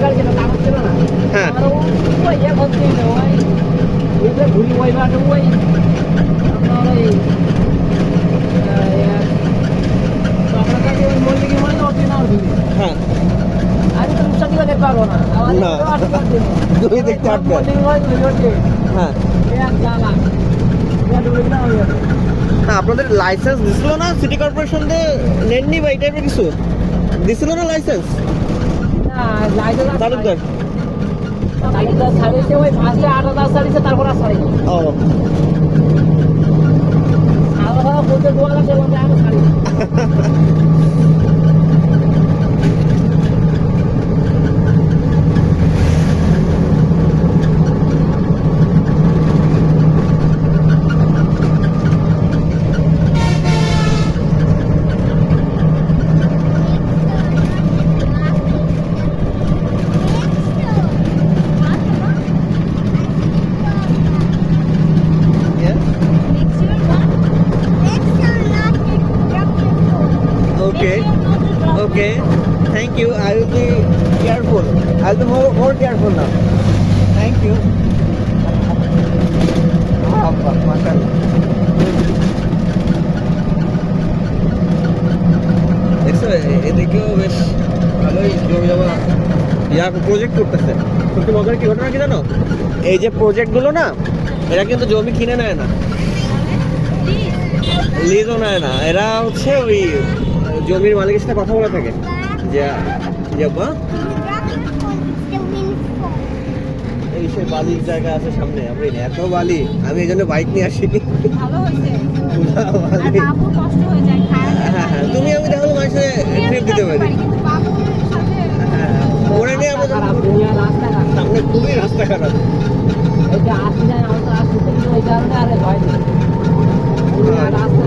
গাড়ি ছিল, কাগজ ছিল না। হ্যাঁ। আর ওই ভর্তি হইলো, ওই যে ঘুরি ওই বাটে ওই আপনার ওই আপনার কাছে ওই মল্লিকের মানে অরিজিনাল ঘুরি। হ্যাঁ, আমি তো রূপসা দিকে দেখতে পারবো না। না। তুমি দেখতে পারবে। মল্লিকের মানে ঘুরি ওঠে। হ্যাঁ। এক জ্বালা। এটা ডুবে গেলাম হয়ে যাবে। না, আপনাদের লাইসেন্স দিছিল না সিটি কর্পোরেশন দিয়ে? নেননি বা এই টাইপের কিছু দিছিল না লাইসেন্স? না, লাইসেন্স আছে। তালুকদার। তালুকদার ছাড়িয়েছে, ওই ফার্স্টে 8,000 ছাড়িয়েছে, তারপর আর ছাড়েনি। ও, সাদা ভাড়া বলতে 2,000 টাকা বলতে আমি ছাড়িনি। yeah? Okay. Okay. Thank you. I will be careful. I'll be more careful now. Thank you. মাশাআল্লাহ। দেখছো এদিকেও বেশ ভালোই জমি জমা প্রজেক্ট করতেছে। সত্যি মজার কি ঘটনা কি জানো? এই যে প্রজেক্ট গুলো না, এরা কিন্তু জমি কিনে নেয় না, লিজও নেয় না। এরা হচ্ছে ওই জমির মালিকের সাথে কথা বলে থাকে যে যে বা এই সে বালির জায়গা আছে সামনে। আপনি এত বালি, আমি এই জন্য বাইক নিয়ে আসিনি। ভালো হয়েছে। পুরা আর বালি। বাবুর কষ্ট হয়ে যায়, খায় না। হ্যাঁ হ্যাঁ, তুমি আমি তাহলে মাসে ট্রিপ দিতে পারি। কিন্তু বাবুর সাথে হ্যাঁ, ওরা নিয়ে আমরা খারাপ, দুনিয়ার রাস্তা খারাপ। সামনে খুবই রাস্তা খারাপ। এই যে আসি যায়, আমার তো আসতে কিন্তু ওই কারণে আরে ভয় নেই। দুনিয়ার রাস্তা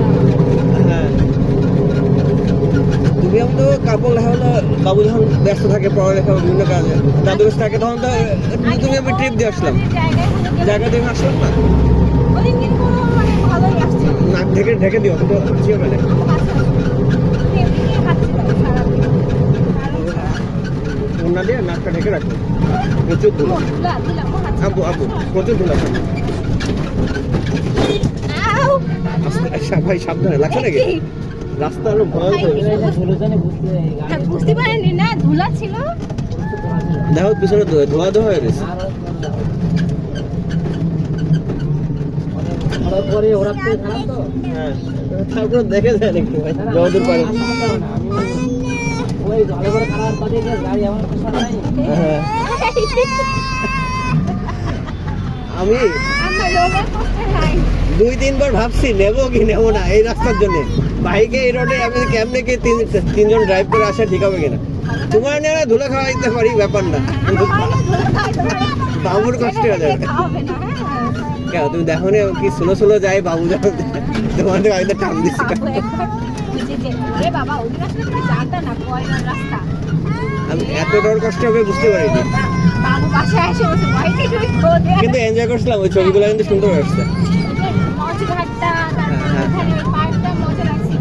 হ্যাঁ, তুমি আমি তো কাপড় লেখা হলো, বাবু যখন ব্যস্ত থাকে পড়ালেখা বা বিভিন্ন কাজে, দাদু ব্যস্ত থাকে, তখন তো তুমি আমি ট্রিপ দিয়ে আসলাম। জায়গা দিয়ে আসলাম না, ওদিন কিন্তু মানে ভালোই আসছে। নাক ঢেকে ঢেকে দিও, কিন্তু চিও মেলে। এমনি হাঁটছিল সারাদিন। ওনা দিয়ে নাকটা ঢেকে রাখো, প্রচুর ধুলো। দিলাম আবু আবু প্রচুর ধুলো থাকে। আচ্ছা ভাই, সাবধানে, লাগছে নাকি? রাস্তা আরো ভয় হয়ে গেছে। ঝুলুজনে বুঝতে গাড়ি বুঝতে পারেনি না, ধুলা ছিল। দেখো পিছনে ধোয়া ধোয়া হয়ে গেছে। আর পরে ওরা তো খারাপ তো। হ্যাঁ, তারপর দেখে যায় একটু ভাই, যতদূর পারে। ওই ভালো করে খারাপ বাজে যে গাড়ি আমার কিছু নাই। হ্যাঁ। আমি আমার রোগের কষ্ট নাই। 2-3 বার ভাবছি নেবো কি নেবো না এই রাস্তার জন্য। বাইকে এই রোডে আমি কেমনে কি তিনজন ড্রাইভ করে আসা ঠিক হবে কিনা? তোমার নিয়ে ধুলো খাওয়াইতে পারি, ব্যাপার না, কিন্তু বাবুর কষ্ট হয়ে যাবে। খাওয়াবে না, হ্যাঁ। কেন তুমি দেখো না কি স্লো যায় বাবু, যখন তোমার তো গাড়িতে টান দিচ্ছি। বাবু একবার বুঝেছে, ওরে বাবা, ওদিন আসলে তুমি জানতা না কয়টার রাস্তা। আমি এত ডর কষ্ট হবে বুঝতে পারিনি, বাবু বাসায় এসে বসে বাইকে ঢুকে খোঁজে। কিন্তু এনজয় করছিলাম। ওই ছবিগুলো কিন্তু সুন্দর আসছে। মজঘাটটা, তারপর হ্যাঁ, ওখানে ওই পার্কটা মজা লাগছে।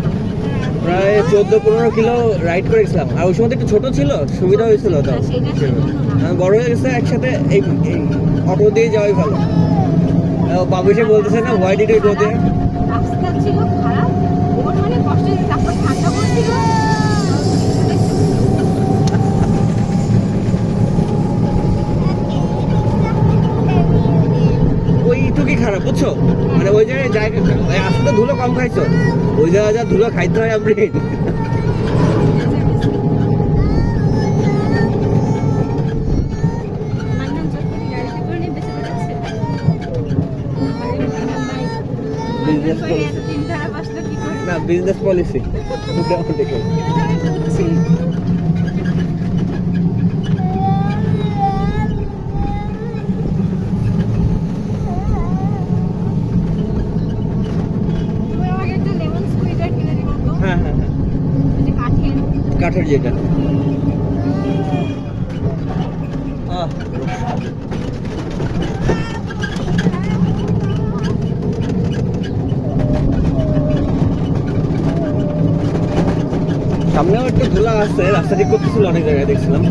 প্রায় 14-15 কিলো রাইড করেছিলাম। আর ওই সময় তো একটু ছোট ছিল, সুবিধা হয়েছিল। তো সেটা ছিল না। আমি বড় হয়ে গেছে, একসাথে এই অটো দিয়ে যাওয়াই ভালো। বাবু এসে বলতেছে না, হোয়াই ডিড ইউ গো দেয়ার? রাস্তা ছিল খারাপ, ওর মানে কষ্ট হয়েছে, তারপর ঠান্ডা পড়ছিল। ওইটুকুই খারাপ, বুঝছো? মানে ওই জায়গায় আসলে ধুলো কম খাইছো, ওই জায়গায় যা ধুলো খাইতে হয় আপনি। মান্নান চটপটি গাড়িতে করে নিয়ে বেঁচে বেড়াচ্ছে। বিজনেস এত পলিসি চিন্তা আসলো কি করে? না, বিজনেস পলিসি মোটামুটি করে। আমি বুঝছি। তুমি আমাকে একটা লেমন স্কুইজার কিনে দিবো তো? হ্যাঁ হ্যাঁ হ্যাঁ, ওই যে কাঠের। কাঠের যেটা। আহ, সামনেও একটু ধুলা আছে, রাস্তা ঠিক করতেছিল অনেক জায়গায় দেখছিলাম।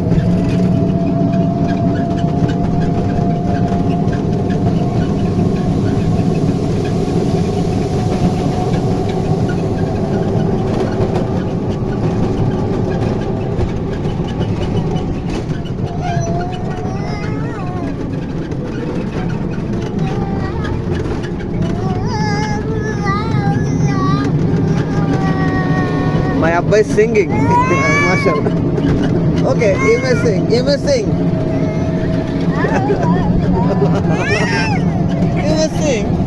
Abba is singing. Mashallah. Okay, you may sing. You may sing. You may sing.